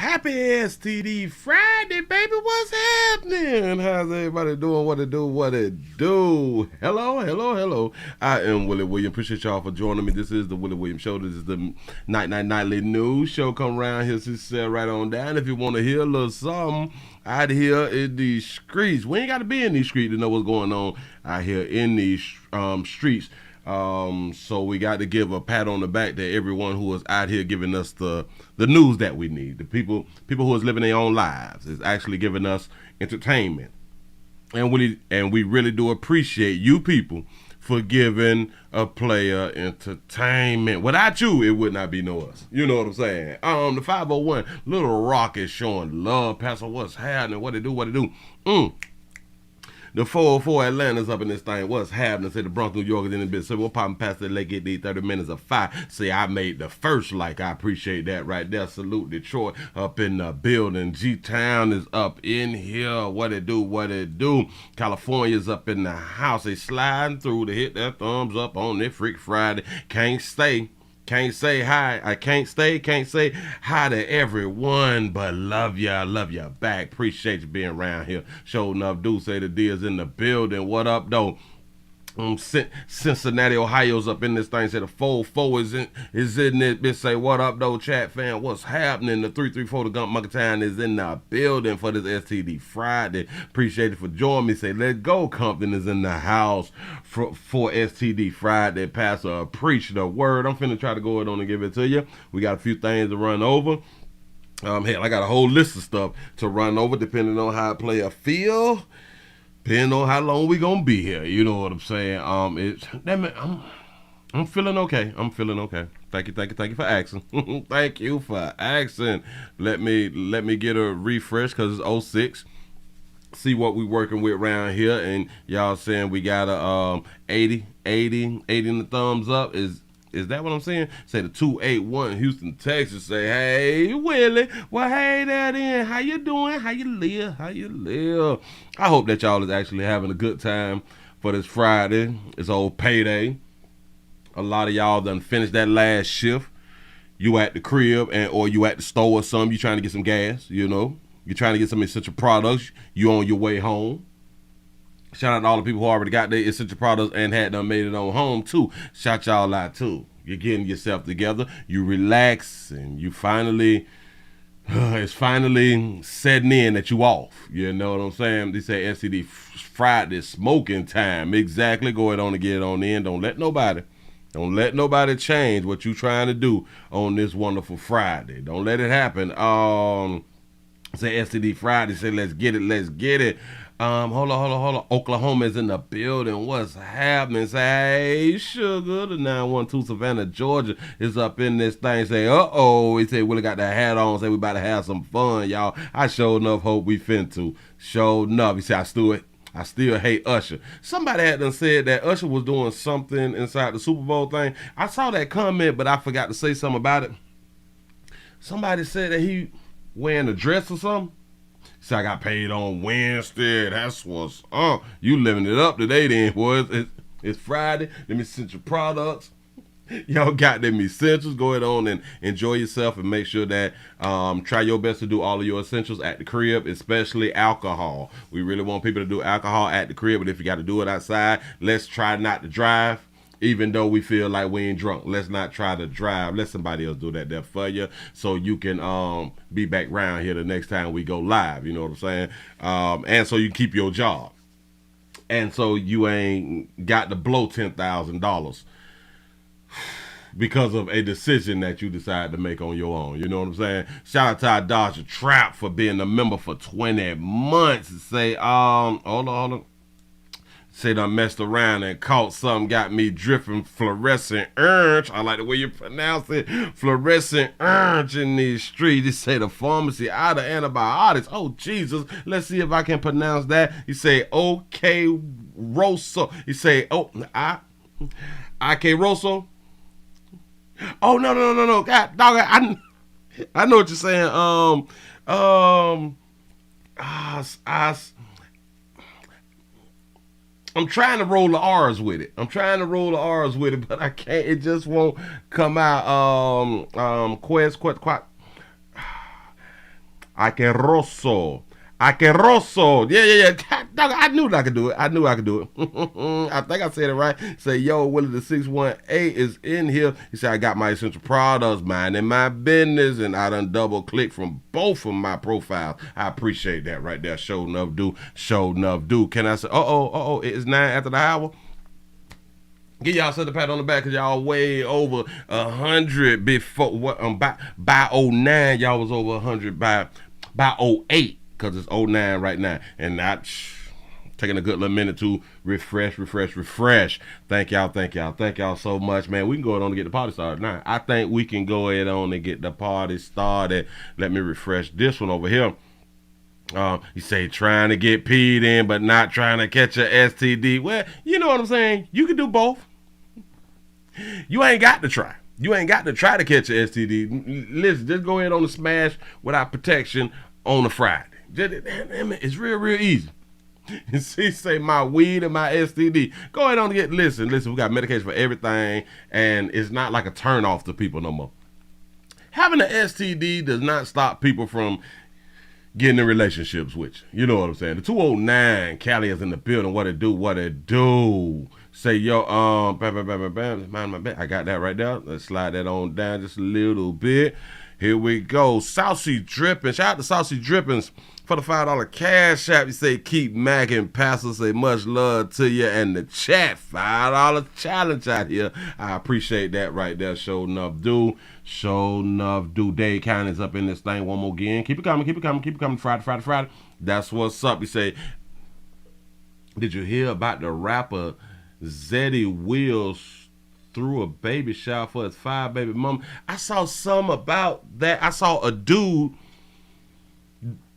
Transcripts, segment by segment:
Happy STD Friday, baby. What's happening? How's everybody doing? What it do? Hello. I am Willie Williams. Appreciate y'all for joining me. This is the Willie Williams Show. This is the nightly news show. Come around here, sit right on down. If you want to hear a little something out here in these streets, we ain't got to be in these streets to know what's going on out here in these streets. So we got to give a pat on the back to everyone who is out here giving us the news that we need. The people who is living their own lives is actually giving us entertainment. And we really do appreciate you people for giving a player entertainment. Without you, it would not be no us. You know what I'm saying? The 501 Little Rock is showing love. Pastor, what's happening? What it do? The 404 Atlanta's up in this thing. What's happening? Say the Bronx, New York is in this bit. So we'll pop past the lake, get these 30 minutes of fire. Say I made the first like. I appreciate that right there. Salute Detroit up in the building. G-Town is up in here. What it do? California's up in the house. They sliding through to hit that thumbs up on their Freak Friday. Can't say hi. I can't say hi to everyone, but love ya back. Appreciate you being around here. Show enough. Do say the D is in the building. What up, though? Cincinnati, Ohio's up in this thing. Say the 4-4 is in it. Bitch, say what up, though, chat fan? What's happening? The 334 to Gump Monkey Town is in the building for this STD Friday. Appreciate it for joining me. Say let's go. Compton is in the house for STD Friday. Pastor, preach the word. I'm finna try to go ahead on and give it to you. We got a few things to run over. Hell, I got a whole list of stuff to run over depending on how a player feel. Depending on how long we gonna be here, you know what I'm saying. I'm feeling okay. Thank you for asking. Thank you for asking. Let me get a refresh because it's 06. See what we working with around here, and y'all saying we got a 80 in the thumbs up. Is that what I'm saying? Say the 281 Houston, Texas. Say, hey, Willie. Well, hey there then. How you doing? How you live? I hope that y'all is actually having a good time for this Friday. It's old payday. A lot of y'all done finished that last shift. You at the crib or you at the store or something. You trying to get some gas, you know. You trying to get some essential products. You on your way home. Shout out to all the people who already got their essential products and had done made it on home too. Shout y'all out too. You're getting yourself together. You relax and you finally, it's finally setting in that you off. You know what I'm saying? They say STD Friday smoking time. Exactly. Go ahead on and get it on in. Don't let nobody change what you trying to do on this wonderful Friday. Don't let it happen. Say STD Friday. Say let's get it. Hold on. Oklahoma is in the building. What's happening? Say, hey, sugar. The 912 Savannah, Georgia is up in this thing. Say, uh-oh. He said, Willie got the hat on. Say, we about to have some fun, y'all. I sure enough hope we finna. Sure enough. He said, I still hate Usher. Somebody had done said that Usher was doing something inside the Super Bowl thing. I saw that comment, but I forgot to say something about it. Somebody said that he wearing a dress or something. So I got paid on Wednesday. That's what's up. You living it up today then, boys. It's Friday. Them essential products. Y'all got them essentials. Go ahead on and enjoy yourself and make sure that try your best to do all of your essentials at the crib, especially alcohol. We really want people to do alcohol at the crib, but if you got to do it outside, let's try not to drive. Even though we feel like we ain't drunk, let's not try to drive. Let somebody else do that there for you so you can be back around here the next time we go live. You know what I'm saying? And so you keep your job. And so you ain't got to blow $10,000 because of a decision that you decide to make on your own. You know what I'm saying? Shout out to our Dodger Trap for being a member for 20 months. Say, hold on. Say done messed around and caught something, got me dripping fluorescent orange. I like the way you pronounce it. Fluorescent orange in these streets. They say the pharmacy out of antibiotics. Oh, Jesus. Let's see if I can pronounce that. You say, okay, Rosso. You say, I-K Rosso. Oh, no. God, dog, I know what you're saying. I'm trying to roll the R's with it. But I can't. It just won't come out. Akeroso. Akeroso. Yeah. I knew I could do it. I I think I said it right. Say, yo, Willie the 618 is in here. He said, I got my essential products, minding my business, and I done double click from both of my profiles. I appreciate that right there. Show enough do. Can I say, it is 9 after the hour? Give y'all a pat on the back because y'all way over 100 before what by 09 y'all was over 100 by 08 because it's 09 right now, and not taking a good little minute to refresh. Thank y'all so much, man. We can go ahead on and get the party started now. I think we can go ahead on and get the party started. Let me refresh this one over here. You say trying to get peed in but not trying to catch a STD. Well, you know what I'm saying. You can do both. You ain't got to try. You ain't got to try to catch a STD. Listen, just go ahead on the smash without protection on a Friday. It's real easy. See, say my weed and my STD. Go ahead on and listen, we got medication for everything, and it's not like a turn off to people no more. Having an STD does not stop people from getting in relationships with you. You know what I'm saying? The 209 Cali is in the building. What it do? Say, yo, mind my bet. I got that right there. Let's slide that on down just a little bit. Here we go. Saucy Dripping. Shout out to Saucy Drippings for the $5 cash app. You say, keep macking. Pastor say, much love to you. And the chat, $5 challenge out here. I appreciate that right there. Show enough do. Dave County's up in this thing one more again. Keep it coming. Friday. That's what's up. You say, did you hear about the rapper Zeddy Wills threw a baby shower for his 5 baby mama? I saw some about that. I saw a dude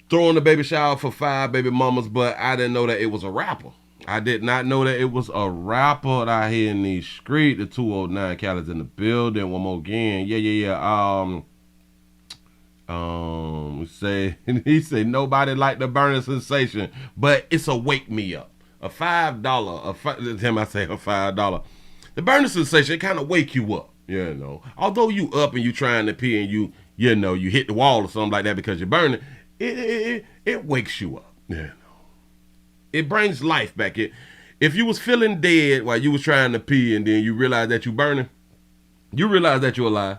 throwing a baby shower for 5 baby mamas, but I didn't know that it was a rapper. I did not know that it was a rapper out here in the street. The 209 Cali's in the building. One more again. Yeah. He say nobody like the burning sensation, but it's a wake me up. A $5. I say a $5. The burning sensation, it kind of wake you up, you know. Although you up and you trying to pee and you hit the wall or something like that because you're burning, it wakes you up, you know. It brings life back. If you was feeling dead while you was trying to pee and then you realize that you burning, you realize that you're alive.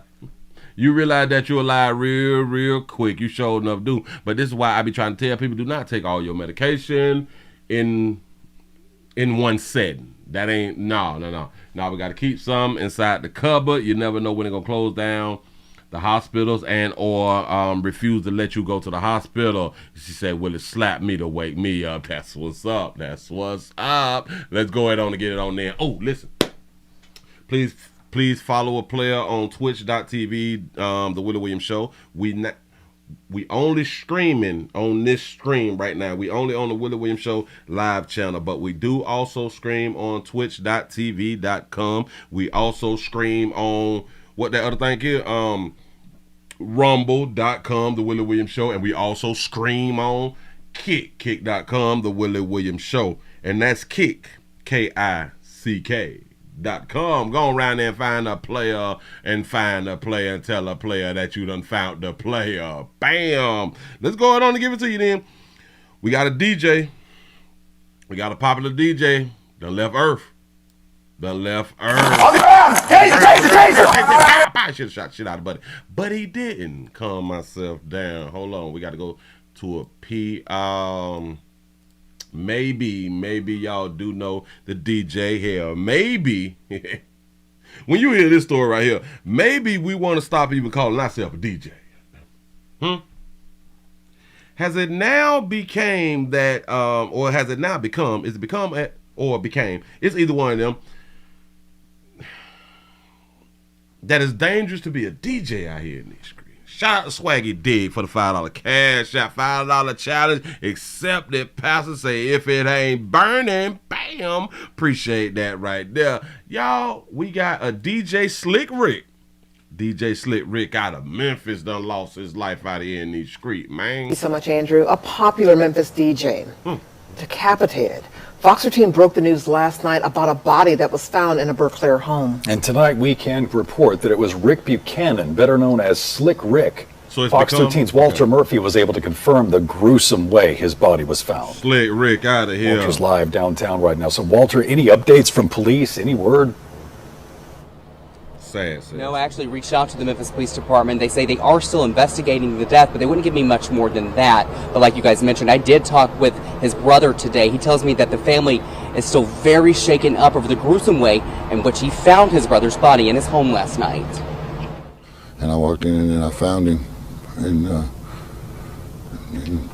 You realize that you're alive real quick. You sure enough do. But this is why I be trying to tell people, do not take all your medication in one setting. That ain't, no. We got to keep some inside the cupboard. You never know when they're going to close down the hospitals and or refuse to let you go to the hospital. She said, will it slap me to wake me up? That's what's up. Let's go ahead on and get it on there. Oh, listen. Please follow a player on twitch.tv, The Willie Williams Show. We only streaming on this stream right now. We only on the Willie Williams Show live channel, but we do also stream on twitch.tv.com. We also stream on what that other thing is, rumble.com, The Willie Williams Show, and we also stream on kick.com, The Willie Williams Show, and that's kick, KICK.com. Go around there and find a player and tell a player that you done found the player. Bam! Let's go ahead on and give it to you then. We got a DJ. We got a popular DJ. Done left Earth. On the ground! Taser! I should have shot shit out of Buddy. But he didn't. Calm myself down. Hold on. We got to go to a P. Maybe y'all do know the DJ here. Maybe when you hear this story right here, maybe we want to stop even calling ourselves a DJ. Has it now became that, or has it now become? Is it become or became? It's either one of them. That is dangerous to be a DJ out here in these streets. Shout out to Swaggy Dig for the $5 cash out, $5 challenge. Accepted. Pastor say if it ain't burning, bam. Appreciate that right there. Y'all, we got a DJ Slick Rick. DJ Slick Rick out of Memphis done lost his life out here in these streets, man. Thank you so much, Andrew. A popular Memphis DJ decapitated. Fox 13 broke the news last night about a body that was found in a Berkeley home. And tonight we can report that it was Rick Buchanan, better known as Slick Rick. So it's Fox 13's Walter Murphy was able to confirm the gruesome way his body was found. Slick Rick out of here. Walter's live downtown right now. So, Walter, any updates from police? Any word? Sad. No, I actually reached out to the Memphis Police Department. They say they are still investigating the death, but they wouldn't give me much more than that. But like you guys mentioned, I did talk with his brother today. He tells me that the family is still very shaken up over the gruesome way in which he found his brother's body in his home last night. And I walked in and I found him and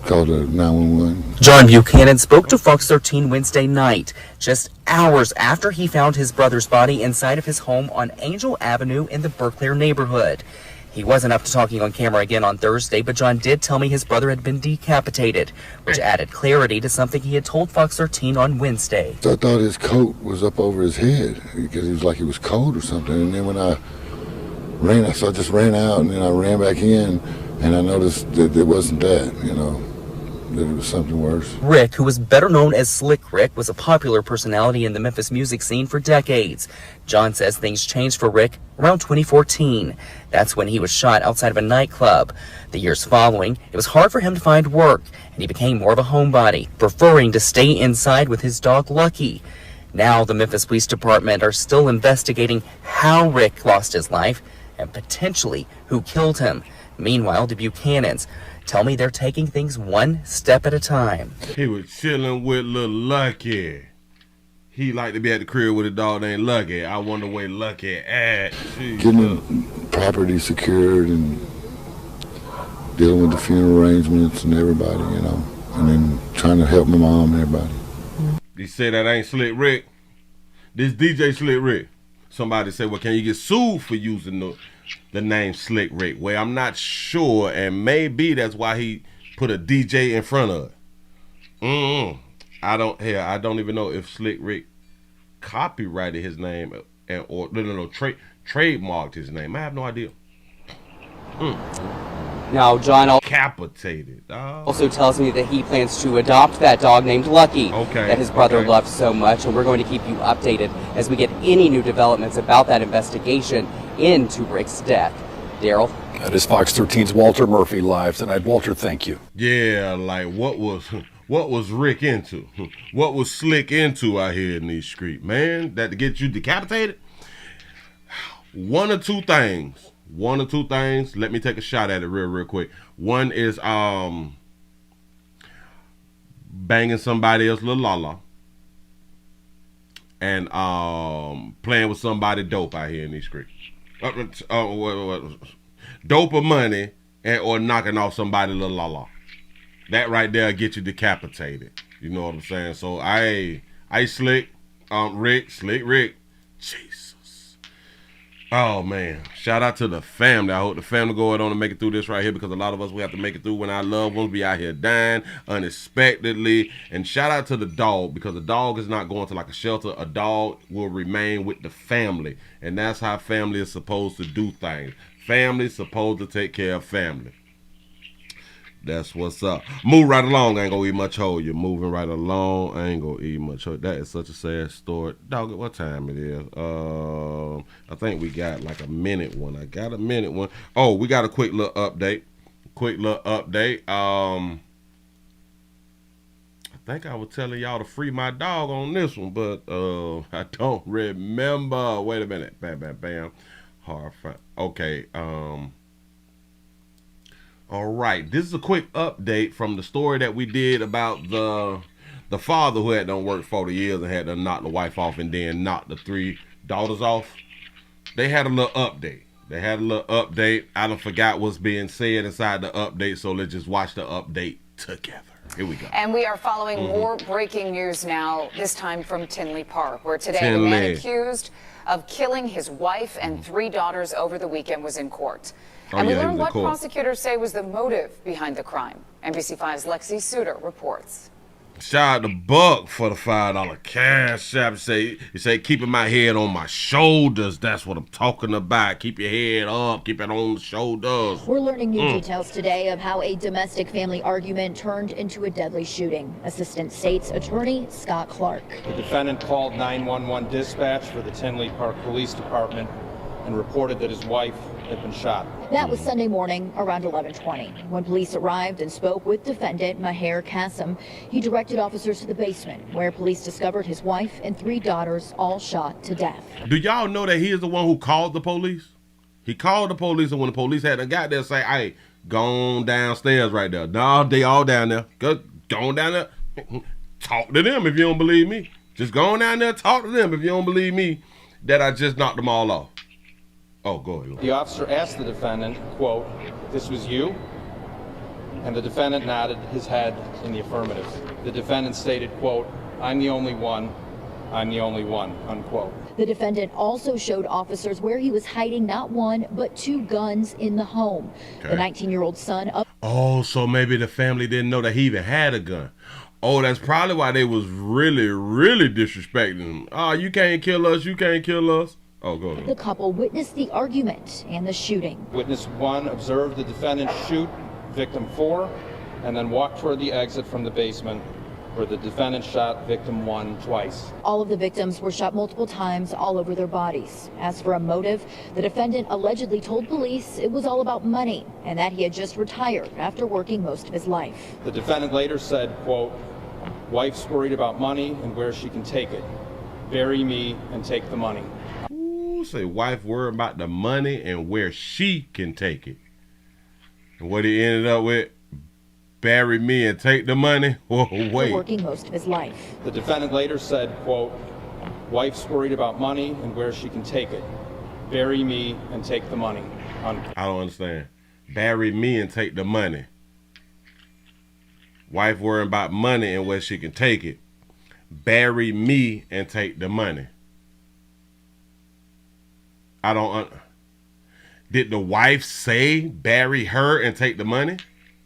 called 911. John Buchanan spoke to Fox 13 Wednesday night, just hours after he found his brother's body inside of his home on Angel Avenue in the Berkeley neighborhood. He wasn't up to talking on camera again on Thursday, but John did tell me his brother had been decapitated, which added clarity to something he had told Fox 13 on Wednesday. So I thought his coat was up over his head because he was like he was cold or something. And then when I ran, so I just ran out and then I ran back in. And I noticed that it wasn't that, that it was something worse. Rick, who was better known as Slick Rick, was a popular personality in the Memphis music scene for decades. John says things changed for Rick around 2014. That's when he was shot outside of a nightclub. The years following, it was hard for him to find work, and he became more of a homebody, preferring to stay inside with his dog Lucky. Now the Memphis Police Department are still investigating how Rick lost his life and potentially who killed him. Meanwhile, the Buchanans tell me they're taking things one step at a time. He was chilling with little Lucky. He liked to be at the crib with a dog named Lucky. I wonder where Lucky at. Jeez. Getting the property secured and dealing with the funeral arrangements and everybody, and then trying to help my mom and everybody. You say that ain't Slick Rick? This DJ Slick Rick. Somebody said, well, can you get sued for using the name Slick Rick? Well, I'm not sure, and maybe that's why he put a DJ in front of it. I don't even know if Slick Rick copyrighted his name or trademarked his name. I have no idea. Now, John Capitated. also tells me that he plans to adopt that dog named Lucky that his brother loved so much, and we're going to keep you updated as we get any new developments about that investigation into Rick's death. Daryl? That is Fox 13's Walter Murphy live tonight. Walter, thank you. Yeah, like what was Rick into? What was Slick into out here in these streets, man? That to get you decapitated? One or two things. Let me take a shot at it real quick. One is banging somebody else little lala. And playing with somebody dope out here in these streets. Dope or money or knocking off somebody little lala. That right there get you decapitated. You know what I'm saying? So I Slick Rick. Jesus. Oh man, shout out to the family. I hope the family go on and make it through this right here, because a lot of us, we have to make it through when our loved ones be out here dying unexpectedly. And shout out to the dog, because the dog is not going to like a shelter. A dog will remain with the family, and that's how family is supposed to do things. Family's supposed to take care of family. That's what's up. Move right along. I ain't gonna eat much hole. You're moving right along. I ain't gonna eat much hole. That is such a sad story. Dog, what time it is? I think we got like a minute one. I got a minute one. Oh, we got a quick little update. I think I was telling y'all to free my dog on this one, but I don't remember. Wait a minute. Bam. Hard find. Okay. All right, this is a quick update from the story that we did about the father who had done worked 40 years and had to knock the wife off and then knock the 3 daughters off. They had a little update. I done forgot what's being said inside the update, so let's just watch the update together. Here we go. And we are following more breaking news now, this time from Tinley Park, where today the man accused of killing his wife and 3 daughters over the weekend was in court. And we learned what prosecutors say was the motive behind the crime. NBC5's Lexi Suter reports. Shout out to Buck for the $5 cash app. You say keeping my head on my shoulders. That's what I'm talking about. Keep your head up. Keep it on the shoulders. We're learning new details today of how a domestic family argument turned into a deadly shooting. Assistant State's Attorney Scott Clark. The defendant called 911 dispatch for the Tinley Park Police Department and reported that his wife had been shot. That was Sunday morning around 11:20. When police arrived and spoke with defendant Maher Kassim, he directed officers to the basement where police discovered his wife and 3 daughters all shot to death. Do y'all know that he is the one who called the police? He called the police, and when the police had got there, say, hey, go on downstairs right there. No, they all down there. Go on down there. Talk to them if you don't believe me. Just go on down there and talk to them if you don't believe me that I just knocked them all off. Oh, go ahead. The officer asked the defendant, quote, "This was you?" And the defendant nodded his head in the affirmative. The defendant stated, quote, "I'm the only one, unquote. The defendant also showed officers where he was hiding not 1, but 2 guns in the home. Okay. The 19-year-old son of... Oh, so maybe the family didn't know that he even had a gun. Oh, that's probably why they was really, really disrespecting him. Oh, you can't kill us, you can't kill us. Oh, go ahead. The couple witnessed the argument and the shooting. Witness 1 observed the defendant shoot victim 4 and then walk toward the exit from the basement where the defendant shot victim 1 twice. All of the victims were shot multiple times all over their bodies. As for a motive, the defendant allegedly told police it was all about money and that he had just retired after working most of his life. The defendant later said, quote, "Wife's worried about money and where she can take it. Bury me and take the money." Say wife worried about the money and where she can take it. And what he ended up with, bury me and take the money. Whoa, wait. Working most of his life. The defendant later said, quote, "Wife's worried about money and where she can take it. Bury me and take the money." Unquote. I don't understand. Bury me and take the money. Wife worried about money and where she can take it. Bury me and take the money. I don't. Did the wife say bury her and take the money?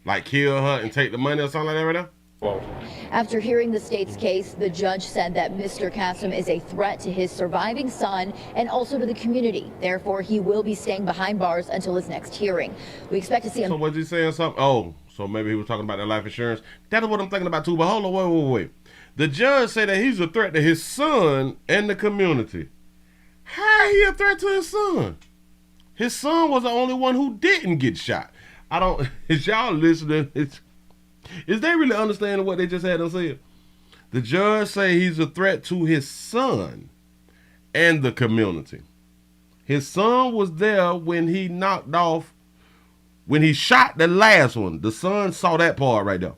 Like kill her and take the money or something like that right now? Whoa. After hearing the state's case, the judge said that Mr. Kassim is a threat to his surviving son and also to the community. Therefore, he will be staying behind bars until his next hearing. We expect to see him. So was he saying something? Oh, so maybe he was talking about that life insurance. That is what I'm thinking about too. But hold on, wait. The judge said that he's a threat to his son and the community. How he a threat to his son? His son was the only one who didn't get shot. I don't. Is y'all listening? Is they really understanding what they just had to say? The judge say he's a threat to his son and the community. His son was there when he knocked off, when he shot the last one. The son saw that part right there.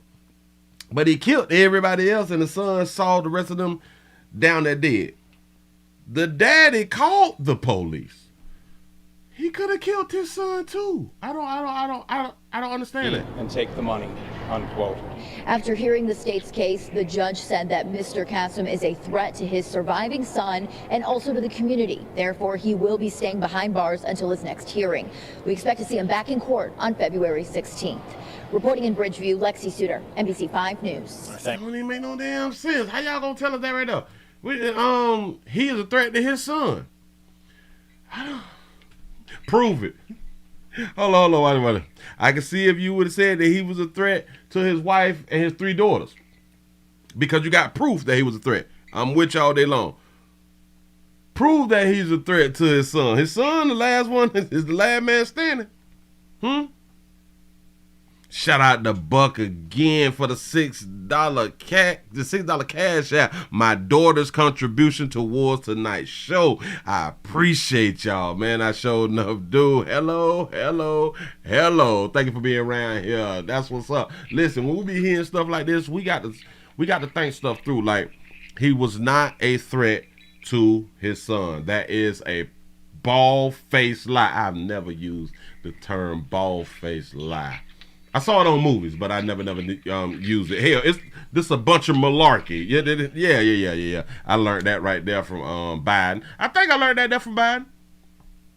But he killed everybody else, and the son saw the rest of them down there dead. The daddy called the police. He could have killed his son too. I don't understand it. And take the money, unquote. After hearing the state's case, the judge said that Mr. Kassim is a threat to his surviving son and also to the community. Therefore, he will be staying behind bars until his next hearing. We expect to see him back in court on February 16th. Reporting in Bridgeview, Lexi Suter, NBC 5 News. That don't even make no damn sense. How y'all gonna tell us that right now? He is a threat to his son. Prove it. Hold on, wait. I can see if you would have said that he was a threat to his wife and his 3 daughters. Because you got proof that he was a threat. I'm with you all day long. Prove that he's a threat to his son. His son, the last one, is the last man standing. Shout out to Buck again for the $6 cash app. My daughter's contribution towards tonight's show. I appreciate y'all, man. I sure enough do. Hello. Thank you for being around here. That's what's up. Listen, when we be hearing stuff like this, we got to think stuff through. Like, he was not a threat to his son. That is a bald-faced lie. I've never used the term bald-faced lie. I saw it on movies, but I never used it. Hell, this a bunch of malarkey. Yeah. I learned that right there from Biden. I think I learned that there from Biden.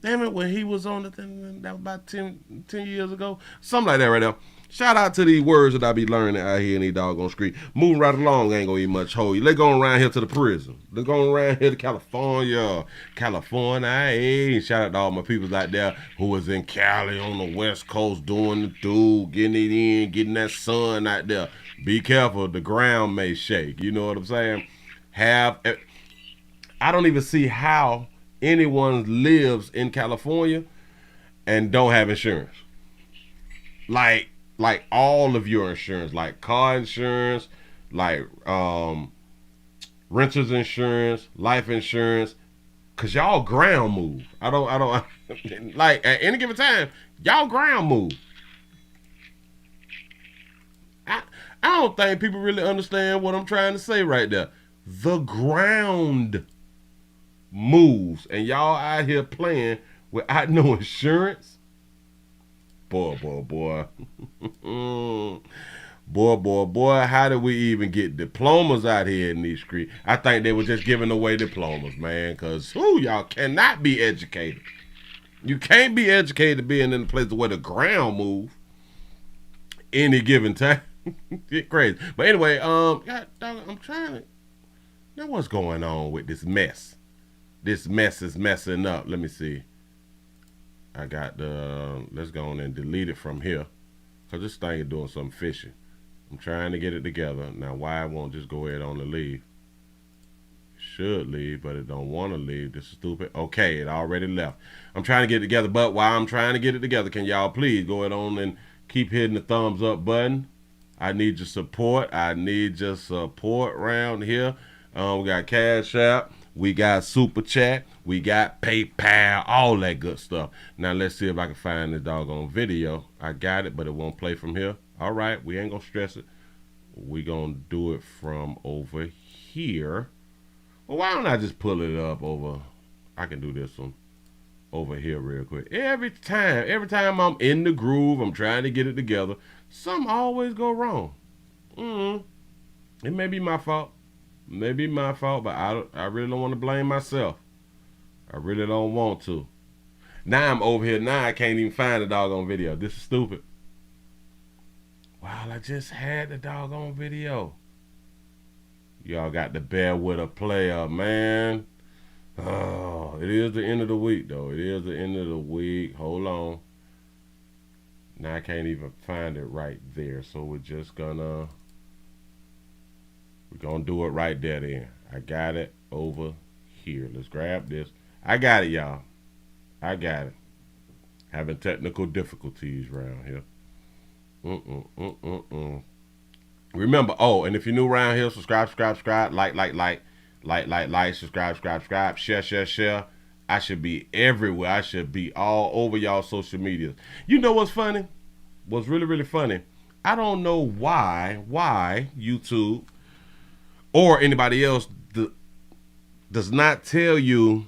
Damn it, when he was on the thing, that was about 10 years ago. Something like that right there. Shout out to these words that I be learning out here in these doggone street. Moving right along, ain't gonna eat much hold you. Let's go around here to the prison. Let's go around here to California. Hey, shout out to all my people out there who was in Cali on the West Coast doing the do, getting it in, getting that sun out there. Be careful, the ground may shake. You know what I'm saying? I don't even see how anyone lives in California and don't have insurance. Like all of your insurance, like car insurance, like renter's insurance, life insurance, cause y'all ground move. I don't like at any given time, y'all ground move. I don't think people really understand what I'm trying to say right there. The ground moves, and y'all out here playing without no insurance. Boy. boy, how did we even get diplomas out here in these streets? I think they were just giving away diplomas, man, because y'all cannot be educated. You can't be educated being in a place where the ground move any given time. Get crazy. But anyway, God, I'm trying to know what's going on with this mess. This mess is messing up. Let me see. I got let's go on and delete it from here, because this thing is doing something fishy. I'm trying to get it together. Now, why it won't just go ahead on the leave? It should leave, but it don't want to leave. This is stupid. Okay, it already left. I'm trying to get it together, but while I'm trying to get it together, can y'all please go ahead on and keep hitting the thumbs up button? I need your support. I need your support around here. We got Cash App. We got Super Chat. We got PayPal. All that good stuff. Now, let's see if I can find the doggone video. I got it, but it won't play from here. All right. We ain't going to stress it. We going to do it from over here. Well, why don't I just pull it up over? I can do this one over here real quick. Every time I'm in the groove, I'm trying to get it together, something always go wrong. It may be my fault. Maybe my fault, but I really don't want to blame myself. I really don't want to. Now I'm over here. Now I can't even find the doggone video. This is stupid. Wow, I just had the doggone video. Y'all got to bear with a player, man. Oh, it is the end of the week, though. It is the end of the week. Hold on. Now I can't even find it right there. So we're just gonna... We're going to do it right there then. I got it over here. Let's grab this. I got it, y'all. I got it. Having technical difficulties around here. Remember, and if you're new around here, subscribe, like, subscribe, share. I should be everywhere. I should be all over y'all social media. You know what's funny? What's really, really funny? I don't know why YouTube or anybody else does not tell you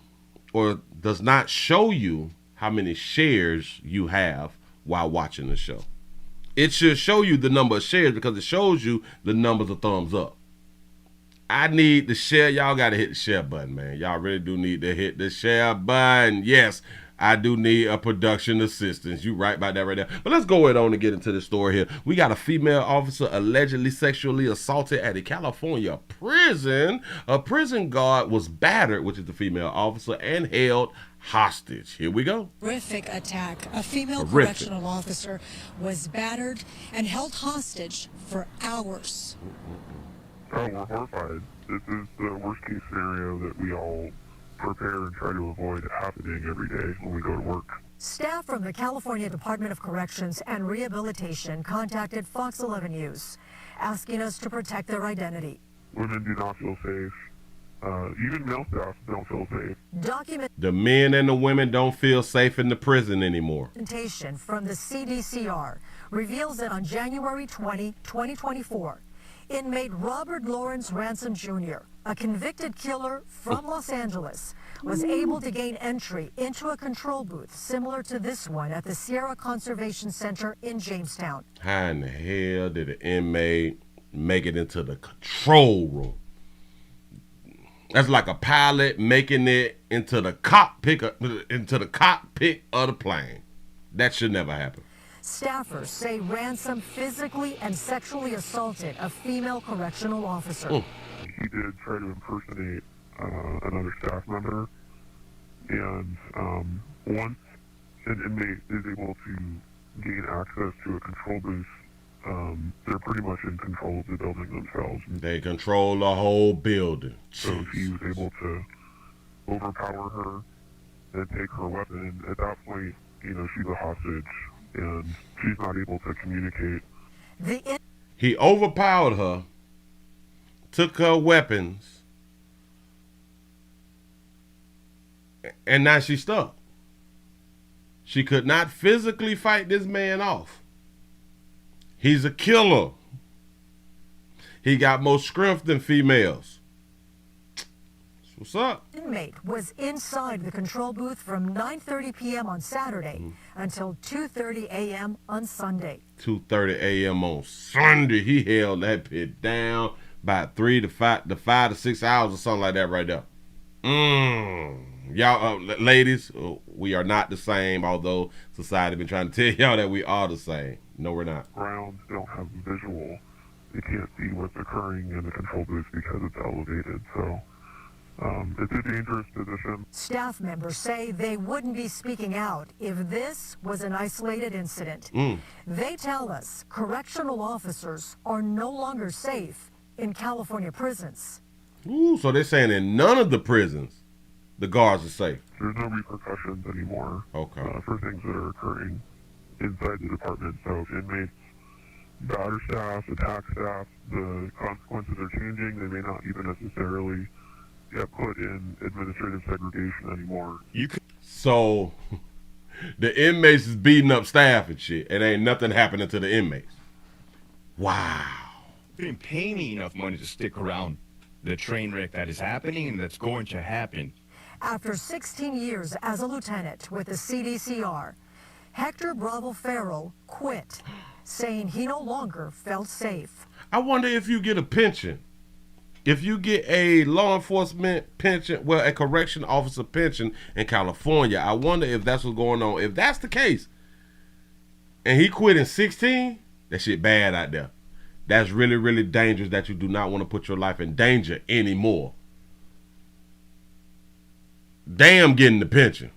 or does not show you how many shares you have while watching the show. It should show you the number of shares because it shows you the numbers of thumbs up. I need the share. Y'all got to hit the share button, man. Y'all really do need to hit the share button. Yes, I do need a production assistance. You right about that right there. But let's go ahead on and get into the story here. We got a female officer allegedly sexually assaulted at a California prison. A prison guard was battered, which is the female officer, and held hostage. Here we go. Horrific attack. A female correctional officer was battered and held hostage for hours. Oh, we're horrified. This is the worst case scenario that we all prepare and try to avoid happening every day when we go to work. Staff from the California Department of Corrections and Rehabilitation contacted Fox 11 News, asking us to protect their identity. Women do not feel safe. Even male staff don't feel safe. The men and the women don't feel safe in the prison anymore. Documentation from the CDCR reveals that on January 20, 2024, inmate Robert Lawrence Ransom Jr., a convicted killer from Los Angeles, was able to gain entry into a control booth similar to this one at the Sierra Conservation Center in Jamestown. How in the hell did an inmate make it into the control room? That's like a pilot making it into the cockpit of the plane. That should never happen. Staffers say Ransom physically and sexually assaulted a female correctional officer. He did try to impersonate another staff member, and once an inmate is able to gain access to a control booth, they're pretty much in control of the building themselves. They control the whole building. So he was able to overpower her and take her weapon. At that point, she's a hostage and she's not able to communicate. He overpowered her, took her weapons, and now she's stuck. She could not physically fight this man off. He's a killer. He got more strength than females. What's up? Inmate was inside the control booth from 9:30 p.m. on Saturday until 2:30 a.m. on Sunday. 2:30 a.m. on Sunday. He held that pit down about 3 to 5 to 6 hours or something like that right there. Y'all, ladies, we are not the same, although society been trying to tell y'all that we are the same. No, we're not. Grounds don't have visual. They can't see what's occurring in the control booth because it's elevated. So it's a dangerous position. Staff members say they wouldn't be speaking out if this was an isolated incident. They tell us correctional officers are no longer safe in California prisons. Ooh, so they're saying in none of the prisons the guards are safe. There's no repercussions anymore for things that are occurring inside the department. So if inmates batter staff, attack staff, the consequences are changing. They may not even necessarily get put in administrative segregation anymore. So the inmates is beating up staff and shit, and ain't nothing happening to the inmates. Wow. Been paying me enough money to stick around the train wreck that is happening and that's going to happen. After 16 years as a lieutenant with the CDCR, Hector Bravo Farrell quit, saying he no longer felt safe. I wonder if you get a pension. If you get a law enforcement pension, well, a correction officer pension in California, I wonder if that's what's going on. If that's the case, and he quit in 16, that shit bad out there. That's really, really dangerous that you do not want to put your life in danger anymore. Damn getting the pension.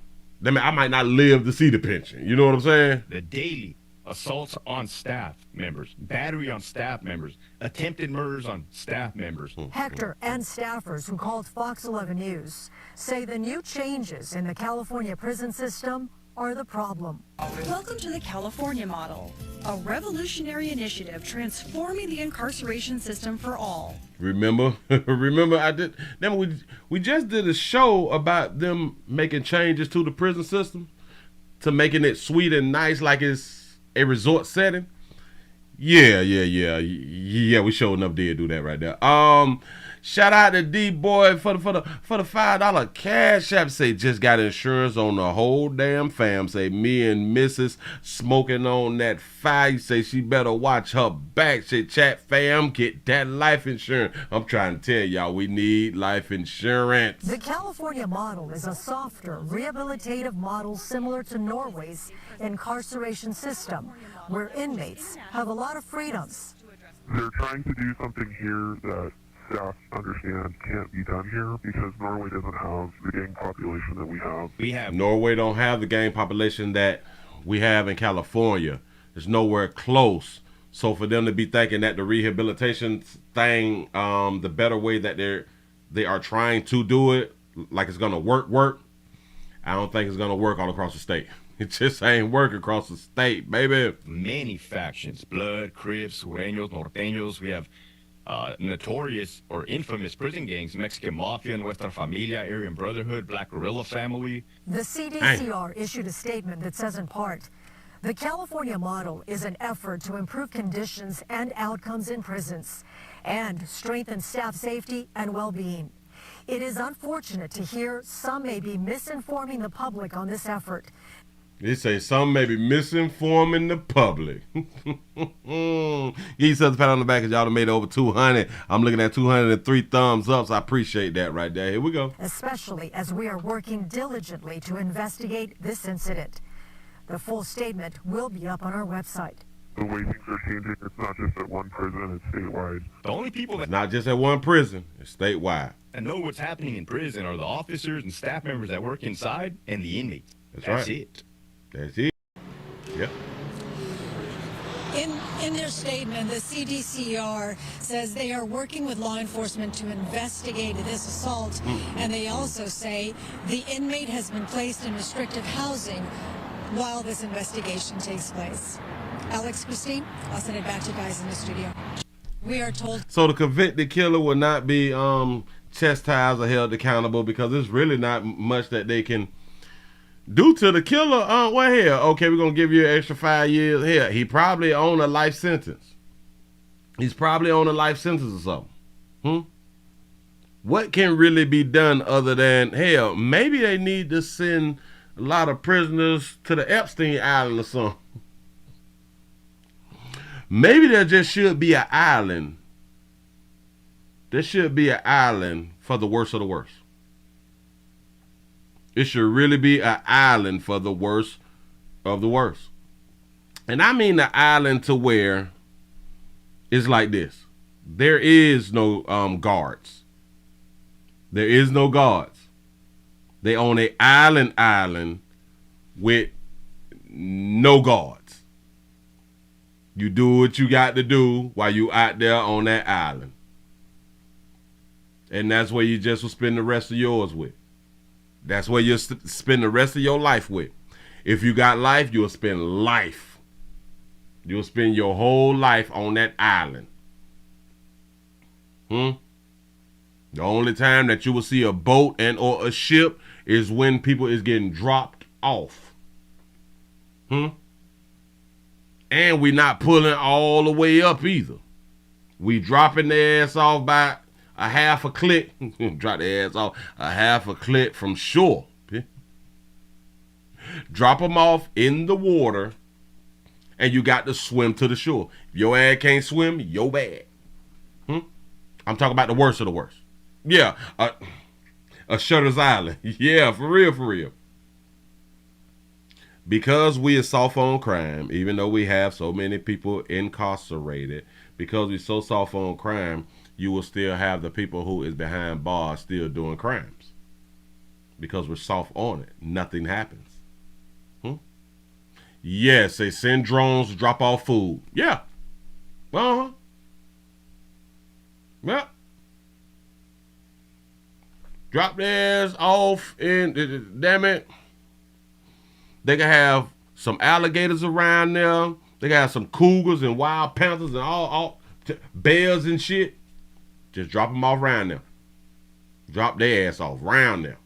I might not live to see the pension. You know what I'm saying? The daily assaults on staff members, battery on staff members, attempted murders on staff members. Hector and staffers who called Fox 11 News say the new changes in the California prison system are the problem. Welcome to the California model, a revolutionary initiative transforming the incarceration system for all. Remember, we just did a show about them making changes to the prison system to making it sweet and nice like it's a resort setting. Yeah, we sure enough did do that right there. Shout out to D-Boy for the $5 cash app. Say just got insurance on the whole damn fam. Say me and Mrs. smoking on that fire. Say she better watch her back. Say chat fam, get that life insurance. I'm trying to tell y'all we need life insurance. The California model is a softer, rehabilitative model similar to Norway's incarceration system, where inmates have a lot of freedoms. They're trying to do something here that staff understand can't be done here because Norway doesn't have the gang population that we have. Norway don't have the gang population that we have in California. It's nowhere close. So for them to be thinking that the rehabilitation thing, the better way that they are trying to do it, like it's gonna work, I don't think it's gonna work all across the state. It just ain't work across the state, baby. Many factions, Blood, Crips, Sureños, Norteños. We have notorious or infamous prison gangs, Mexican Mafia, Nuestra Familia, Aryan Brotherhood, Black Guerrilla Family. The CDCR issued a statement that says in part, the California model is an effort to improve conditions and outcomes in prisons and strengthen staff safety and well-being. It is unfortunate to hear some may be misinforming the public on this effort. They say some may be misinforming the public. Give yourself a pat on the back because y'all done made over 200. I'm looking at 203 thumbs up, so I appreciate that right there. Here we go. Especially as we are working diligently to investigate this incident. The full statement will be up on our website. The way things are changing, it's not just at one prison, it's statewide. The only people that... It's not just at one prison, it's statewide. And know what's happening in prison are the officers and staff members that work inside and the inmates. That's right. It. That's it. Yep. In their statement, the CDCR says they are working with law enforcement to investigate this assault, and they also say the inmate has been placed in restrictive housing while this investigation takes place. Alex, Christine, I'll send it back to you guys in the studio. We are told. So the convicted killer will not be chastised or held accountable because there's really not much that they can do to the killer. Well, here, okay, we're gonna give you an extra 5 years. Here, he probably on a life sentence. He's probably on a life sentence or something. What can really be done other than, hell, maybe they need to send a lot of prisoners to the Epstein Island or something. Maybe there just should be an island. There should be an island for the worst of the worst. It should really be an island for the worst of the worst. And I mean the island to where it's like this. There is no guards. There is no guards. They own an island with no guards. You do what you got to do while you out there on that island. And that's where you just will spend the rest of yours with. That's where you'll spend the rest of your life with. If you got life, you'll spend life. You'll spend your whole life on that island. The only time that you will see a boat and or a ship is when people is getting dropped off. And we not pulling all the way up either. We dropping their ass off by a half a click. Drop their ass off a half a click from shore. Drop them off in the water, and you got to swim to the shore. If your ass can't swim, you're bad. I'm talking about the worst of the worst. Yeah, a Shutter's Island. Yeah, for real, for real. Because we are soft on crime, even though we have so many people incarcerated, because we're so soft on crime, you will still have the people who is behind bars still doing crimes. Because we're soft on it. Nothing happens. Yes, they send drones to drop off food. Yeah. Yeah. Drop theirs off in, damn it. They can have some alligators around there. They can have some cougars and wild panthers and all bears and shit. Just drop them off around there. Drop their ass off around there.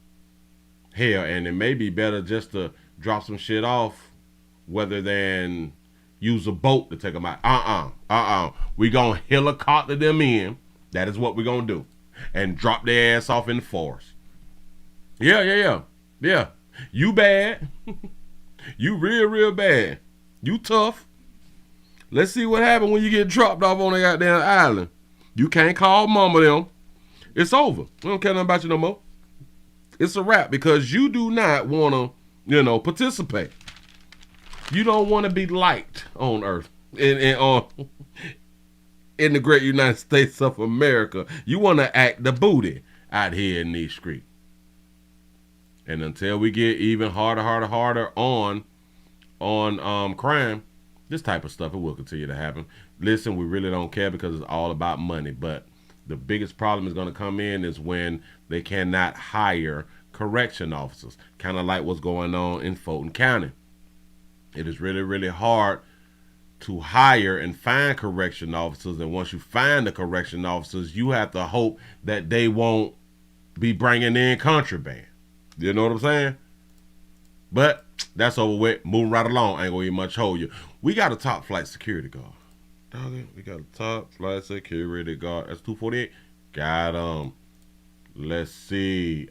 Hell, and it may be better just to drop some shit off rather than use a boat to take them out. We gonna helicopter them in. That is what we gonna do. And drop their ass off in the forest. Yeah. You bad. You real bad. You tough. Let's see what happens when you get dropped off on that goddamn island. You can't call mama them. It's over. We don't care nothing about you no more. It's a wrap because you do not want to, participate. You don't want to be liked on earth in the great United States of America. You want to act the booty out here in these streets. And until we get even harder on crime, this type of stuff, it will continue to happen. Listen, we really don't care because it's all about money. But the biggest problem is going to come in is when they cannot hire correction officers, kind of like what's going on in Fulton County. It is really, really hard to hire and find correction officers. And once you find the correction officers, you have to hope that they won't be bringing in contraband. You know what I'm saying? But that's over with. Moving right along. Ain't gonna even much hold you. We got a top flight security guard. We got a top flight security guard. That's 248. Got let's see.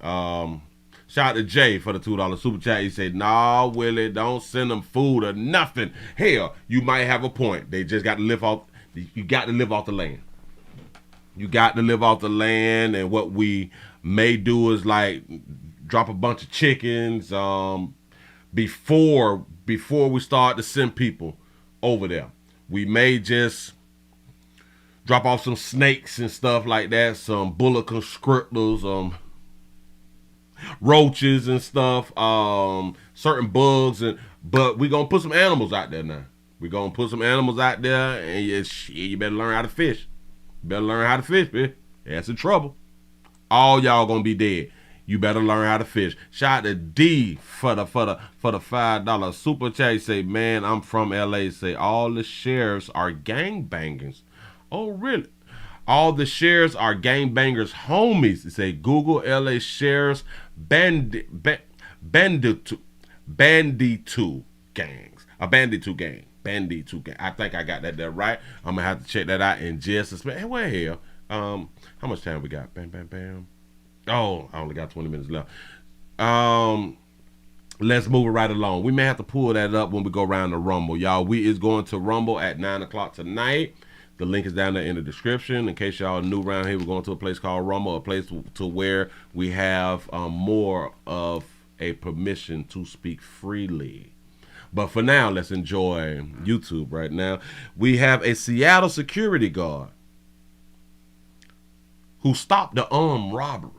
Shout out to Jay for the $2 super chat. He said, "Nah, Willie, don't send them food or nothing." Hell, you might have a point. They just got to live off. You got to live off the land. You got to live off the land. And what we may do is like drop a bunch of chickens before we start to send people over there. We may just drop off some snakes and stuff like that, some boa constrictors, roaches and stuff, certain bugs, but we gonna put some animals out there now. We gonna put some animals out there, and you better learn how to fish. You better learn how to fish, man. That's in trouble. All y'all gonna be dead. You better learn how to fish. Shout out to D for the $5 super chat. Say, man, I'm from LA. Say, all the sheriffs are gangbangers. Oh, really? All the sheriffs are gangbangers homies. Say, Google LA sheriffs Banditu gangs. A Banditu gang. Banditu gang. I think I got that there right. I'm going to have to check that out in just a minute. Hey, where hell? How much time we got? Bam, bam, bam. Oh, I only got 20 minutes left. Let's move it right along. We may have to pull that up when we go around the Rumble. Y'all, we is going to Rumble at 9 o'clock tonight. The link is down there in the description. In case y'all new around here, we're going to a place called Rumble, a place to where we have more of a permission to speak freely. But for now, let's enjoy YouTube right now. We have a Seattle security guard who stopped the armed robbery.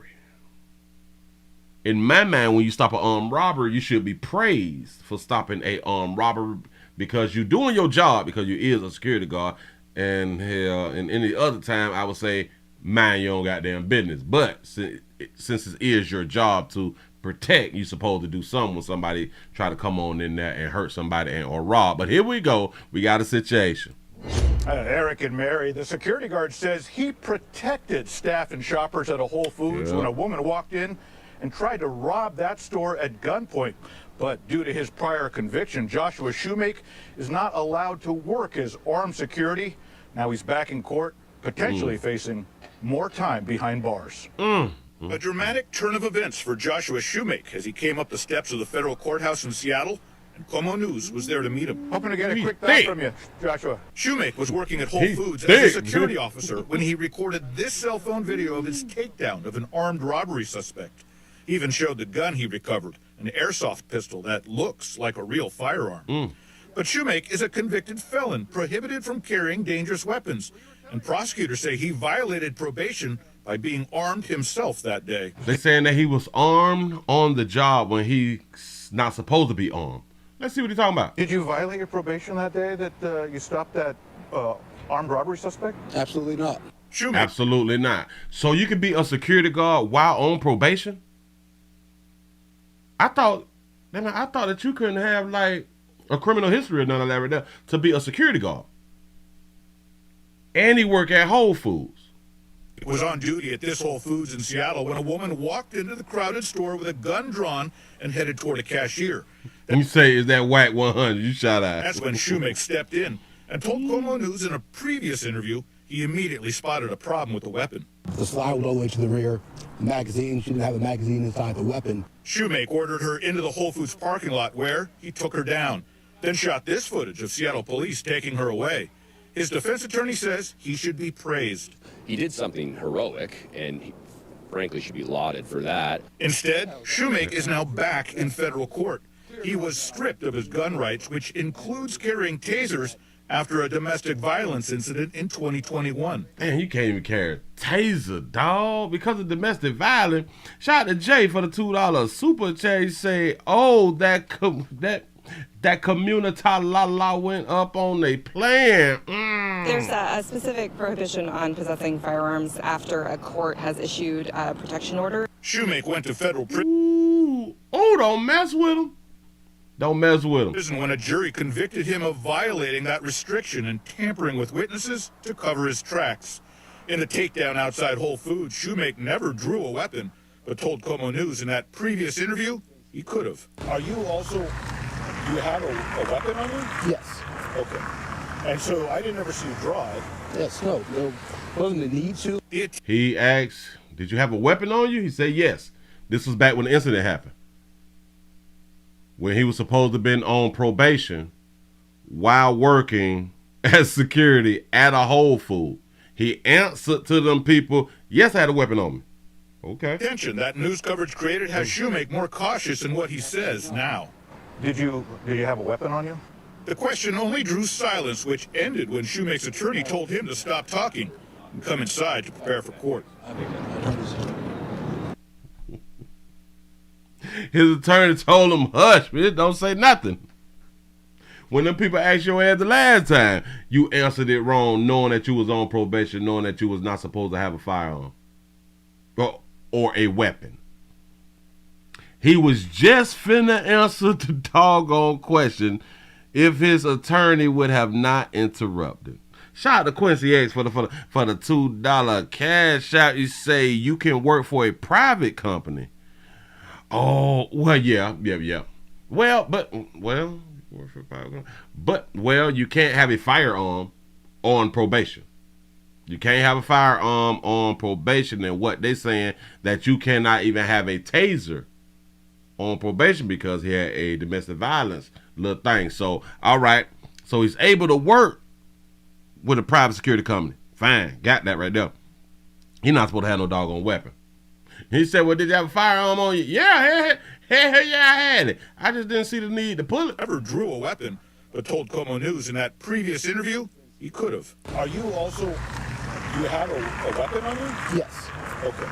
In my mind, when you stop an armed robbery, you should be praised for stopping a armed robbery because you're doing your job, because you is a security guard. And hell, in any other time, I would say, mind your own goddamn business. But since it is your job to protect, you're supposed to do something when somebody try to come on in there and hurt somebody or rob. But here we go. We got a situation. Eric and Mary, the security guard says he protected staff and shoppers at a Whole Foods when a woman walked in and tried to rob that store at gunpoint. But due to his prior conviction, Joshua Shoemake is not allowed to work as armed security. Now he's back in court, potentially facing more time behind bars. A dramatic turn of events for Joshua Shoemake as he came up the steps of the federal courthouse in Seattle, and Como News was there to meet him. Hoping to get a quick thought from you, Joshua. Shoemake was working at Whole Foods as a security officer when he recorded this cell phone video of his takedown of an armed robbery suspect. He even showed the gun he recovered, an airsoft pistol that looks like a real firearm. But Shoemake is a convicted felon, prohibited from carrying dangerous weapons. And prosecutors say he violated probation by being armed himself that day. They're saying that he was armed on the job when he's not supposed to be armed. Let's see what he's talking about. Did you violate your probation that day that you stopped that armed robbery suspect? Absolutely not. Shoemake. Absolutely not. So you can be a security guard while on probation? I thought that you couldn't have like a criminal history or none of that right there to be a security guard. And he worked at Whole Foods. Was on duty at this Whole Foods in Seattle when a woman walked into the crowded store with a gun drawn and headed toward a cashier. You say, is that whack 100? You shot at. That's when Shoemake stepped in and told Como News in a previous interview he immediately spotted a problem with the weapon. The slide was all the way to the rear. The magazine, she didn't have a magazine inside the weapon. Shoemake ordered her into the Whole Foods parking lot where he took her down, then shot this footage of Seattle police taking her away. His defense attorney says he should be praised. He did something heroic, and he frankly should be lauded for that. Instead, Shoemake is now back in federal court. He was stripped of his gun rights, which includes carrying tasers, after a domestic violence incident in 2021. Man, you can't even carry a taser, dog, because of domestic violence. Shout out to Jay for the $2 super chat. Say, oh, that community la went up on a plan. There's a specific prohibition on possessing firearms after a court has issued a protection order. Shoemake went to federal prison. Oh, don't mess with him. Don't mess with him. Prison when a jury convicted him of violating that restriction and tampering with witnesses to cover his tracks. In the takedown outside Whole Foods, Shoemake never drew a weapon, but told Como News in that previous interview he could have. Are you also, do you have a weapon on you? Yes. Okay. And so I didn't ever see you draw it. Yes, no, wasn't the need to. He asked, did you have a weapon on you? He said yes. This was back when the incident happened. When he was supposed to have been on probation while working as security at a Whole Foods. He answered to them people, yes, I had a weapon on me. Okay. Attention, that news coverage created has Shoemake more cautious in what he says now. Did you have a weapon on you? The question only drew silence, which ended when Shoemake's attorney told him to stop talking and come inside to prepare for court. His attorney told him, hush, bitch, don't say nothing. When them people asked your ass the last time, you answered it wrong, knowing that you was on probation, knowing that you was not supposed to have a firearm or a weapon. He was just finna answer the doggone question if his attorney would have not interrupted. Shout out to Quincy X for the $2 cash out. You say you can work for a private company. Oh, well, yeah. Well, you can't have a firearm on probation. You can't have a firearm on probation, and what they saying that you cannot even have a taser on probation because he had a domestic violence little thing. So, all right. So he's able to work with a private security company. Fine. Got that right there. He's not supposed to have no doggone weapon. He said, well, did you have a firearm on you? Yeah, I had it. I just didn't see the need to pull it. Never drew a weapon, but told Como News in that previous interview he could have. Are you also, do you have a weapon on you? Yes. Okay.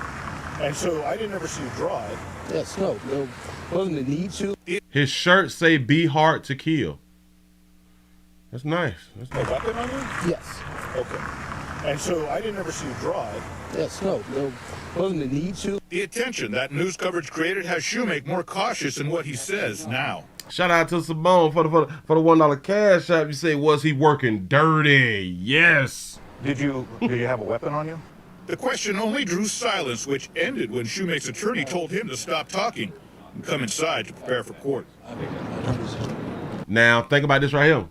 And so I didn't ever see you draw it. Yes, no, wasn't the need to. His shirt say, be hard to kill. That's nice. A weapon on you? Yes. Okay. And so I didn't ever see you draw it. Yes, no, wasn't the need to. The attention that news coverage created has Shoemake more cautious in what he says now. Shout out to Simone for the $1 cash app. You say, was he working dirty? Yes. Did you have a weapon on you? The question only drew silence, which ended when Shoemake's attorney told him to stop talking and come inside to prepare for court. Now, think about this right here.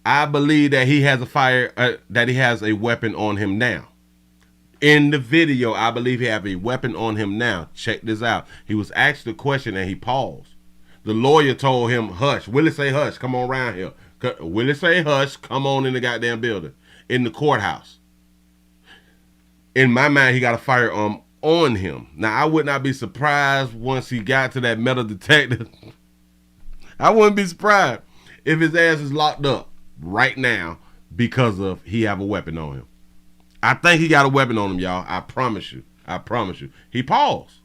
I believe that he has a weapon on him now. In the video, I believe he has a weapon on him now. Check this out. He was asked the question and he paused. The lawyer told him, hush. Willie say hush. Come on around here. Willie say hush. Come on in the goddamn building. In the courthouse. In my mind, he got a firearm on him. Now, I would not be surprised once he got to that metal detector. I wouldn't be surprised if his ass is locked up right now because of he have a weapon on him. I think he got a weapon on him, y'all. I promise you. He paused.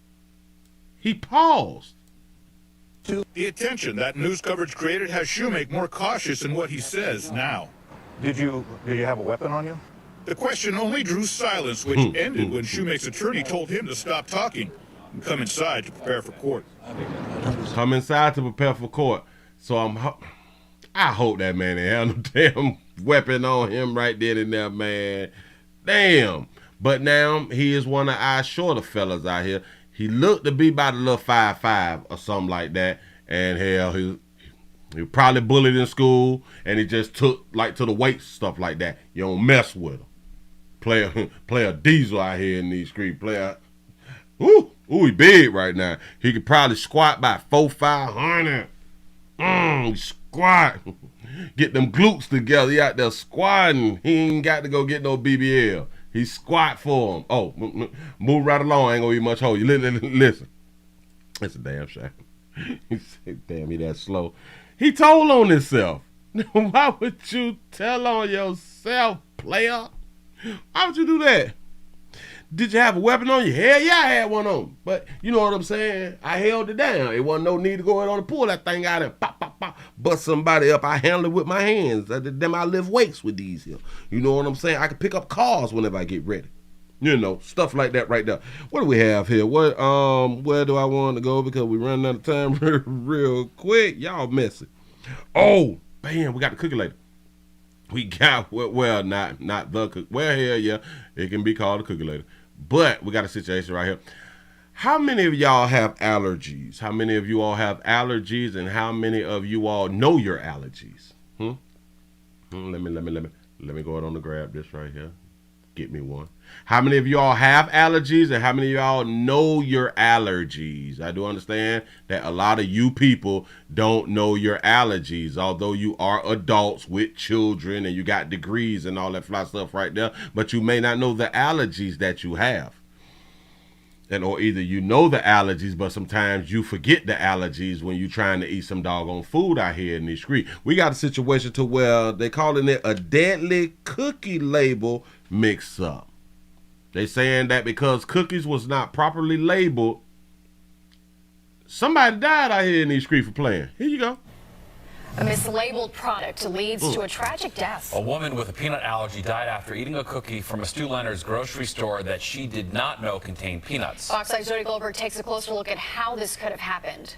The attention that news coverage created has Shoemake more cautious in what he says now. Did you have a weapon on you? The question only drew silence, which ended when Shoemake's attorney told him to stop talking and come inside to prepare for court. Come inside to prepare for court. So I hope that man ain't have no damn weapon on him right then and there, man. Damn. But now he is one of our shorter fellas out here. He looked to be about a little 5'5" or something like that. And hell, he probably bullied in school and he just took like to the weights, stuff like that. You don't mess with him. Play a diesel out here in these streets. He big right now. He could probably squat by 400-500. He squat. Get them glutes together. He out there squatting. He ain't got to go get no BBL. He squat for him. Oh, move right along. I ain't gonna be much hold you. Listen. It's a damn shame. He said, damn, he that slow. He told on himself. Why would you tell on yourself, player? Why would you do that? Did you have a weapon on you? Hell yeah, I had one on. But you know what I'm saying? I held it down. It wasn't no need to go ahead on and pull that thing out and pop, bust somebody up. I handle it with my hands. Then I lift weights with these here. You know what I'm saying? I can pick up cars whenever I get ready. You know, stuff like that right there. What do we have here? Where do I want to go? Because we running out of time real quick. Y'all messy. Oh, bam, we got the cookie later. We got, well, not the cookie. Well, hell yeah, it can be called a cookie later. But we got a situation right here. How many of y'all have allergies? How many of you all have allergies, and how many of you all know your allergies? Let me go ahead on the grab this right here. Get me one. How many of y'all have allergies, and how many of y'all know your allergies? I do understand that a lot of you people don't know your allergies, although you are adults with children and you got degrees and all that fly stuff right there, but you may not know the allergies that you have. And or either you know the allergies, but sometimes you forget the allergies when you're trying to eat some doggone food out here in these streets. We got a situation to where they calling it a deadly cookie label mix-up. They saying that because cookies was not properly labeled, somebody died out here in these streets for playing. Here you go. A mislabeled product leads to a tragic death. A woman with a peanut allergy died after eating a cookie from a Stu Leonard's grocery store that she did not know contained peanuts. Fox 5's Jody Goldberg takes a closer look at how this could have happened.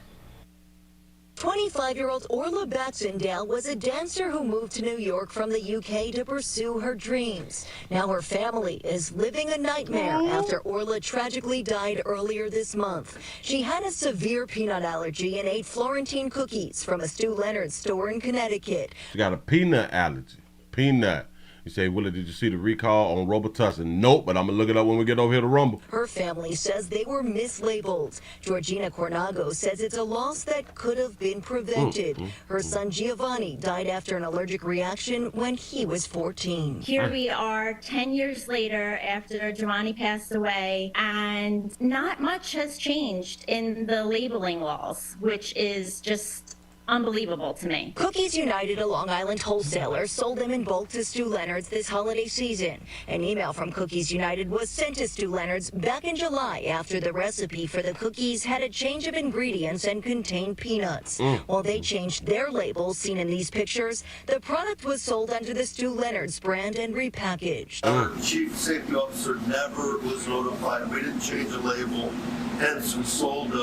25-year-old Orla Baxendale was a dancer who moved to New York from the UK to pursue her dreams. Now her family is living a nightmare after Orla tragically died earlier this month. She had a severe peanut allergy and ate Florentine cookies from a Stu Leonard store in Connecticut. She got a peanut allergy. Peanut. You say, Willie, did you see the recall on Robitussin? Nope, but I'm going to look it up when we get over here to Rumble. Her family says they were mislabeled. Georgina Cornago says it's a loss that could have been prevented. Her son Giovanni died after an allergic reaction when he was 14. Here we are 10 years later after Giovanni passed away, and not much has changed in the labeling laws, which is just unbelievable to me. Cookies United, a Long Island wholesaler, sold them in bulk to Stu Leonard's this holiday season. An email from Cookies United was sent to Stu Leonard's back in July after the recipe for the cookies had a change of ingredients and contained peanuts. While they changed their labels seen in these pictures, the product was sold under the Stu Leonard's brand and repackaged. Our chief safety officer never was notified. We didn't change the label. Hence, we sold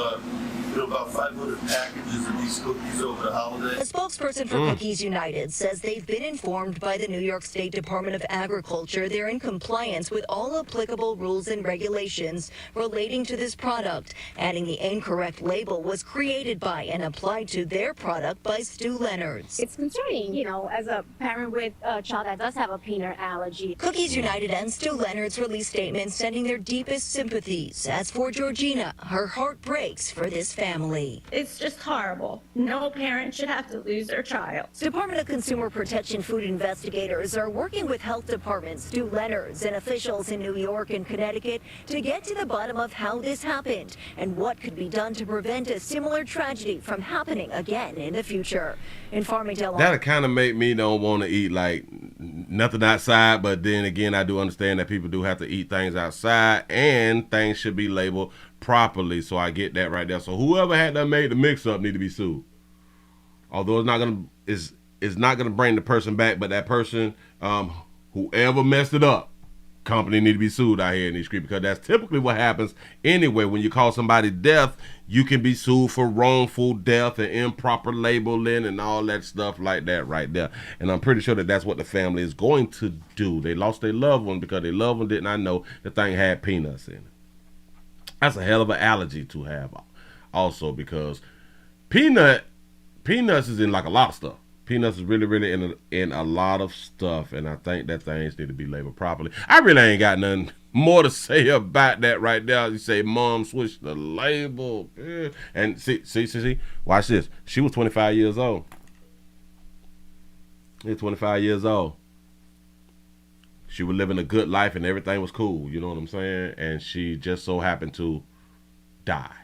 about 500 packages of these cookies over the holiday. A spokesperson for Cookies United says they've been informed by the New York State Department of Agriculture they're in compliance with all applicable rules and regulations relating to this product, adding the incorrect label was created by and applied to their product by Stu Leonard's. It's concerning, as a parent with a child that does have a peanut allergy. Cookies United and Stu Leonard's released statements sending their deepest sympathies. As for Georgina, her heart breaks for this family. It's just horrible. No parent should have to lose their child. Department of Consumer Protection food investigators are working with health departments, Stu Leonard's, and officials in New York and Connecticut to get to the bottom of how this happened and what could be done to prevent a similar tragedy from happening again in the future. In Farmingdale, that'll kind of make me don't want to eat like nothing outside, but then again, I do understand that people do have to eat things outside and things should be labeled properly, so I get that right there. So whoever had that made the mix-up need to be sued. Although it's not gonna bring the person back, but that person, whoever messed it up, company need to be sued out here in these streets, because that's typically what happens anyway. When you call somebody deaf, you can be sued for wrongful death and improper labeling and all that stuff like that right there. And I'm pretty sure that that's what the family is going to do. They lost their loved one because their loved one did not know the thing had peanuts in it. That's a hell of an allergy to have also, because peanuts is in like a lot of stuff. Peanuts is really in a lot of stuff, and I think that things need to be labeled properly. I really ain't got nothing more to say about that right there. You say, Mom, switch the label. And see, watch this. She was 25 years old. She's 25 years old. She was living a good life and everything was cool, you know what I'm saying? And she just so happened to die.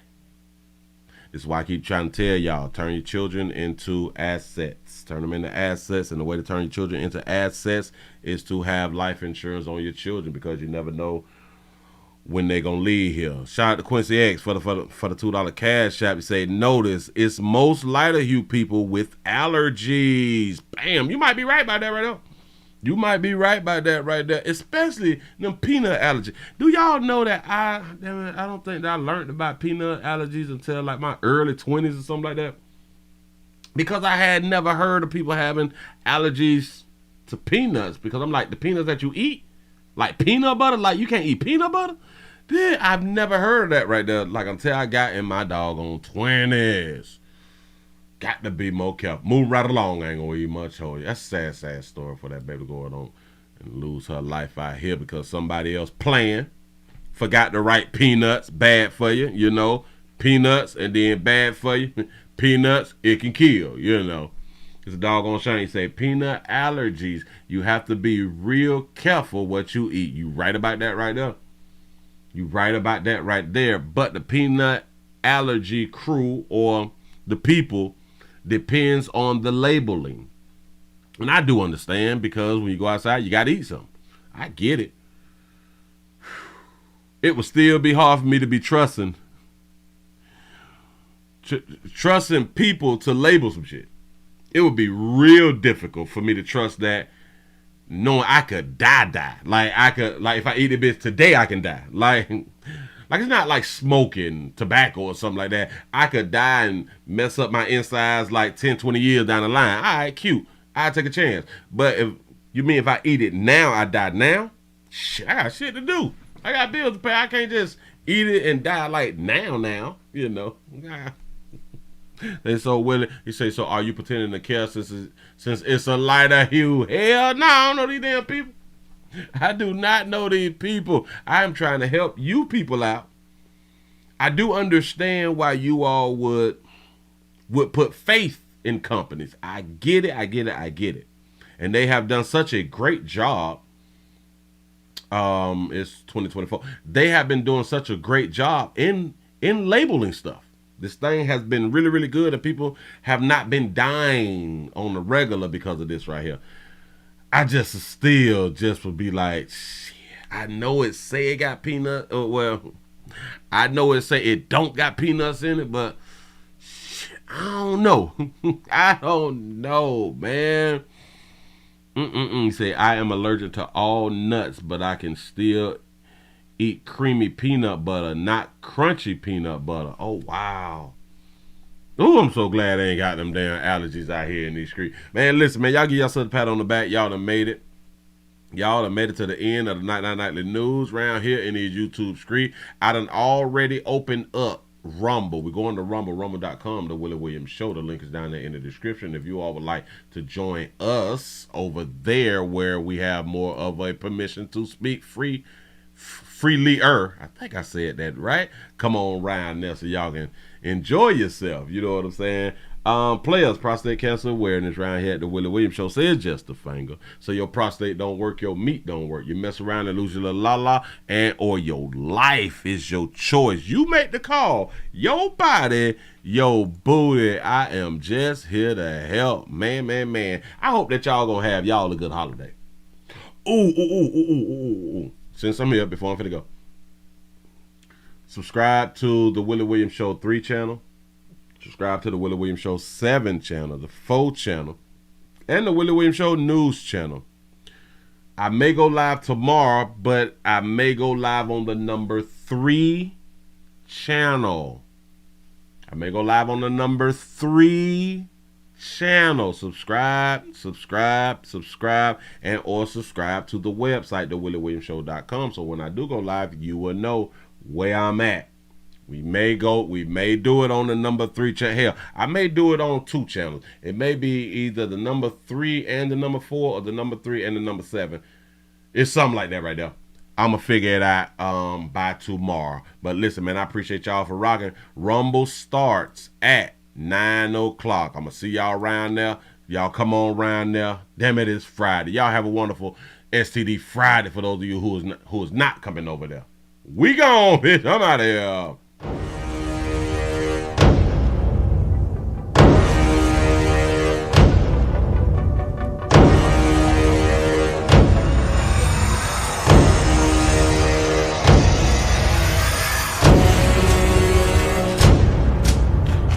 This is why I keep trying to tell y'all, turn your children into assets. Turn them into assets, and the way to turn your children into assets is to have life insurance on your children, because you never know when they're going to leave here. Shout out to Quincy X for the $2 cash app. You say, notice it's most lighter hue people with allergies. Bam, you might be right about that right now. You might be right about that right there, especially them peanut allergies. Do y'all know that I don't think that I learned about peanut allergies until like my early 20s or something like that? Because I had never heard of people having allergies to peanuts, because I'm like, the peanuts that you eat, like peanut butter, like you can't eat peanut butter? Then I've never heard of that right there, like until I got in my doggone 20s. Got to be more careful. Move right along. I ain't gonna eat much. That's a sad story for that baby going on and lose her life out here because somebody else playing forgot to write peanuts, bad for you, you know. Peanuts and then bad for you. Peanuts, it can kill, you know. It's a doggone shame. You say peanut allergies. You have to be real careful what you eat. You right about that right there. You right about that right there. But the peanut allergy crew or the people depends on the labeling. And I do understand, because when you go outside, you got to eat something. I get it. It would still be hard for me to be trusting people to label some shit. it would be real difficult for me to trust that, knowing I could die. Like if I eat a bitch today, I can die. Like it's not like smoking tobacco or something like that. I could die and mess up my insides like 10, 20 years down the line. All right, cute. I'll take a chance. But if I eat it now, I die now? Shit, I got shit to do. I got bills to pay. I can't just eat it and die like now, you know. And so Willie, he say, so are you pretending to care since it's a lighter hue? Hell no, I don't know these damn people. I do not know these people. I am trying to help you people out. I do understand why you all would put faith in companies. I get it. And they have done such a great job. It's 2024. They have been doing such a great job in labeling stuff. This thing has been really, really good, and people have not been dying on the regular because of this right here. I just would be like, shit, I know it say it got peanut. Well, I know it say it don't got peanuts in it, but shit, I don't know. I don't know, man. You say, I am allergic to all nuts, but I can still eat creamy peanut butter, not crunchy peanut butter. Oh, wow. Oh, I'm so glad I ain't got them damn allergies out here in these streets. Man, listen, man, y'all give yourself a pat on the back. Y'all done made it. Y'all done made it to the end of the Nightly News around here in these YouTube streets. I done already opened up Rumble. We're going to rumble.com, the Willie Williams Show. The link is down there in the description. If you all would like to join us over there where we have more of a permission to speak freely. I think I said that right. Come on around there so y'all can enjoy yourself. You know what I'm saying? Players, prostate cancer awareness around here at the Willie Williams Show says just a finger. So your prostate don't work, your meat don't work. You mess around and lose your little la-la, or your life is your choice. You make the call. Your body, your booty. I am just here to help. Man. I hope that y'all gonna have y'all a good holiday. Ooh. Since I'm here, before I'm finna go, subscribe to the Willie Williams Show 3 channel. Subscribe to the Willie Williams Show 7 channel, the 4 channel, and the Willie Williams Show News channel. I may go live tomorrow, but I may go live on the number 3 channel. I may go live on the number 3 channel. Subscribe, and or subscribe to the website, thewilliewilliamsshow.com. So when I do go live, you will know where I'm at. We may do it on the number 3 channel. Hell, I may do it on 2 channels. It may be either the number 3 and the number 4, or the number 3 and the number 7. It's something like that right there. I'm going to figure it out by tomorrow. But listen, man, I appreciate y'all for rocking. Rumble starts at 9 o'clock. I'm going to see y'all around there. Y'all come on around there. Damn it, it's Friday. Y'all have a wonderful STD Friday for those of you who is not coming over there. We gone, bitch. I'm out of here.